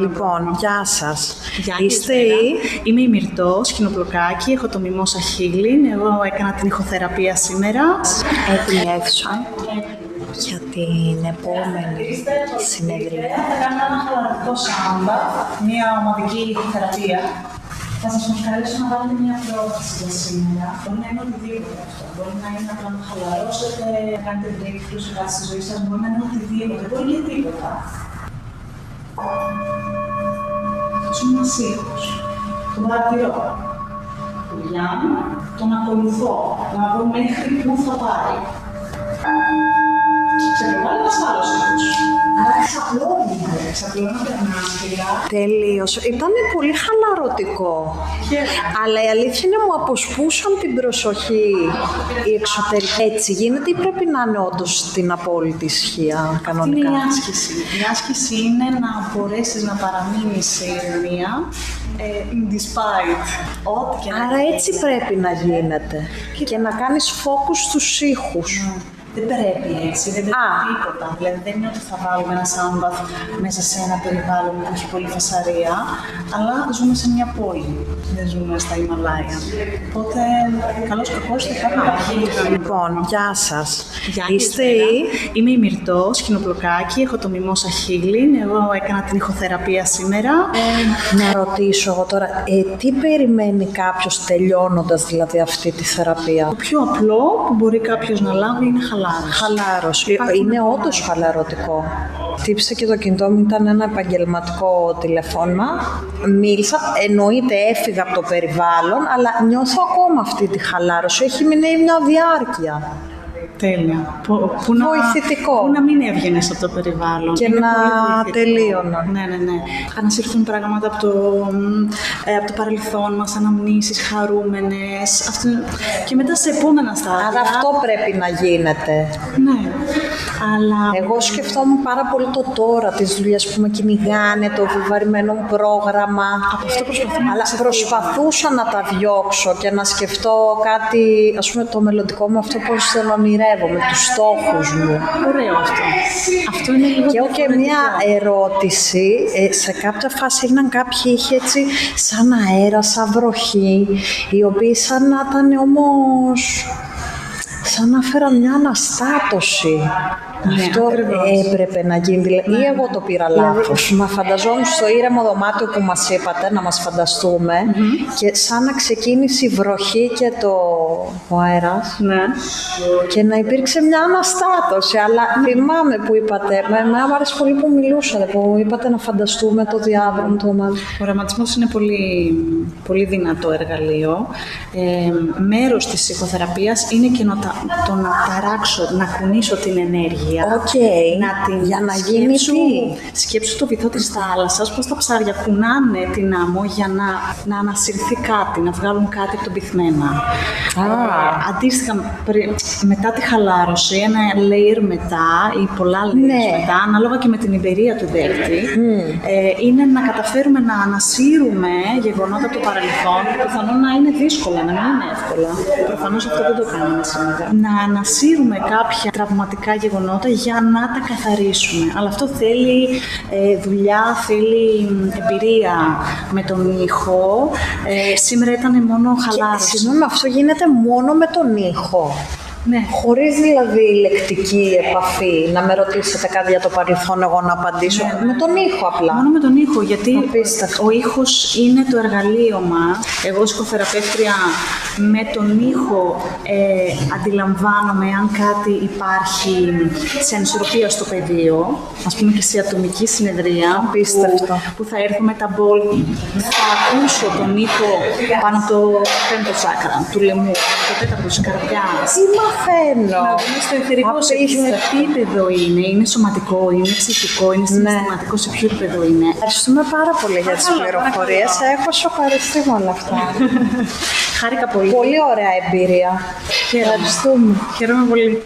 Λοιπόν, γεια σας. Είστε Είμαι η Μυρτώ Σκηνοπλοκάκη, έχω το Μιμόσα Healing. Εγώ έκανα την ηχοθεραπεία σήμερα. Έτοιμη αίθουσα για την επόμενη συνεδρία. Θα κάνουμε ένα χαλαρωτικό σάμπα, μια ομαδική ηχοθεραπεία. Θα σας παρακαλέσω να βάλετε μια πρόθεση για σήμερα. Μπορεί να είναι οτιδήποτε αυτό. Μπορεί να είναι απλά να χαλαρώσετε, να κάνετε breakthrough σε κάτι στη ζωή σας. Μπορεί να είναι οτιδήποτε. Μπορεί και τίποτα. Ακούσουμε ένας ήχος. Τον παρατηρώ. Πουλιάμαι, τον ακολουθώ. Να δω μέχρι πού θα πάει. Ξεκινάει ένας άλλος ήχος. Άρα εξαπλώνονται ανάπηρα. Τέλειος. Ήταν πολύ χαλαρωτικό. Αλλά η αλήθεια είναι μου αποσπούσαν την προσοχή οι εξωτερικοί. Έτσι γίνεται ή πρέπει να είναι όντως στην απόλυτη ισχύα κανονικά? Αυτή είναι η άσκηση. Η άσκηση είναι να μπορέσεις να παραμείνεις σε ηρεμία, in despite ό,τι και να. Άρα έτσι πρέπει να γίνεται. Και να κάνεις focus στους ήχους. Δεν πρέπει έτσι, δεν πρέπει τίποτα. Δηλαδή δεν είναι ότι θα βάλουμε ένα σάμπαθ μέσα σε ένα περιβάλλον που έχει πολύ φασαρία, αλλά ζούμε σε μια πόλη. Δεν ζούμε στα Ιμαλάια. Οπότε, καλώς κακώς θα υπάρχει. Λοιπόν, γεια σας. Είστε Είμαι η Μυρτώ Σκηνοπλοκάκη, έχω το Μιμόσα Healing. Εγώ έκανα την ηχοθεραπεία σήμερα. Να ρωτήσω εγώ τώρα, τι περιμένει κάποιος τελειώνοντας δηλαδή αυτή τη θεραπεία? Το πιο απλό που μπορεί κάποιος να λάβει είναι χαλάρωση. Χαλάρωση. Είναι όντως χαλαρωτικό. Τύψε και το κινητό μου, ήταν ένα επαγγελματικό τηλεφώνημα. Μίλησα, εννοείται έφυγα από το περιβάλλον, αλλά νιώθω ακόμα αυτή τη χαλάρωση. Έχει μείνει μια διάρκεια. Τέλεια. Βοηθητικό. Που να μην έβγαινες από το περιβάλλον. Και είναι να τελείωνα. Ναι. Ανασύρθουν πράγματα από το παρελθόν μας, αναμνήσεις, χαρούμενες. Και μετά σε επόμενα στάδια. Άρα αυτό πρέπει να γίνεται. Ναι. Αλλά εγώ σκεφτόμουν πάρα πολύ το τώρα, τις δουλειές που με κυνηγάνε, το βεβαρημένο πρόγραμμα. Από αυτό προσπαθούμε. Αλλά προσπαθούσα να τα διώξω και να σκεφτώ κάτι, ας πούμε, το μελλοντικό μου, αυτό πώς θέλω να ονειρεύομαι, τους στόχους μου. Ωραίο αυτό. Αυτό είναι λίγο. Και έχω και μια ερώτηση. Σε κάποια φάση έγιναν κάποιοι ήχοι έτσι σαν αέρα, σαν βροχή, οι οποίοι σαν να ήταν όμως, σαν να φέραν μια αναστάτωση. Ναι, αυτό έπρεπε να γίνει, δηλαδή, ή εγώ το πήρα λάθος. Μα φανταζόμουν στο ήρεμο δωμάτιο που μας είπατε να μας φανταστούμε και σαν να ξεκίνησε η βροχή και ο αέρας, ναι, και να υπήρξε μια αναστάτωση. Αλλά θυμάμαι που είπατε, μου άρεσε πολύ που μιλούσατε, που είπατε να φανταστούμε το διάβρον του δωμάτιου. Ο οραματισμός είναι πολύ, πολύ δυνατό εργαλείο. Μέρος της ηχοθεραπείας είναι και το να ταράξω, να κουνήσω την ενέργεια. Για να γίνει σκέψου το βυθό της θάλασσας, πώς τα ψάρια κουνάνε την άμμο για να ανασυρθεί κάτι, να βγάλουν κάτι από τον πυθμένα. Αντίστοιχα, μετά τη χαλάρωση, ένα layer μετά ή πολλά layers μετά, ανάλογα και με την εμπειρία του δέκτη, είναι να καταφέρουμε να ανασύρουμε γεγονότα από το παρελθόν, που πιθανόν να είναι δύσκολα, να μην είναι εύκολα. Προφανώς αυτό δεν το κάνουμε σήμερα. Να ανασύρουμε κάποια τραυματικά γεγονότα για να τα καθαρίσουμε. Αλλά αυτό θέλει δουλειά, θέλει εμπειρία με τον ήχο. Σήμερα ήταν μόνο χαλάρωση. Συγγνώμη, αυτό γίνεται μόνο με τον ήχο. Ναι. Χωρίς δηλαδή λεκτική επαφή, να με ρωτήσετε κάτι για το παρελθόν, εγώ να απαντήσω. Ναι. Με τον ήχο απλά. Μόνο με τον ήχο, γιατί απίστευτο. Ο ήχος είναι το εργαλείωμα. Εγώ ως ηχοθεραπεύτρια με τον ήχο αντιλαμβάνομαι αν κάτι υπάρχει σε ανισορροπία στο πεδίο, ας πούμε και σε ατομική συνεδρία. Απίστευτο. Που θα έρθω με τα μπολ, θα ακούσω τον ήχο πάνω από το 5ο τσάκρα του λαιμού, το 4ο της καρδιάς. Τι μαθαίνω! Είναι στο εθερικό, σε ποιο επίπεδο είναι σωματικό, είναι ψυχικό, είναι συναισθηματικό, σε ποιο επίπεδο είναι. Ευχαριστούμε πάρα πολύ για τις πληροφορίες. Έχω σοκαριστεί με όλα αυτά. Χάρηκα πολύ. Πολύ ωραία εμπειρία. Χαίρομαι πολύ.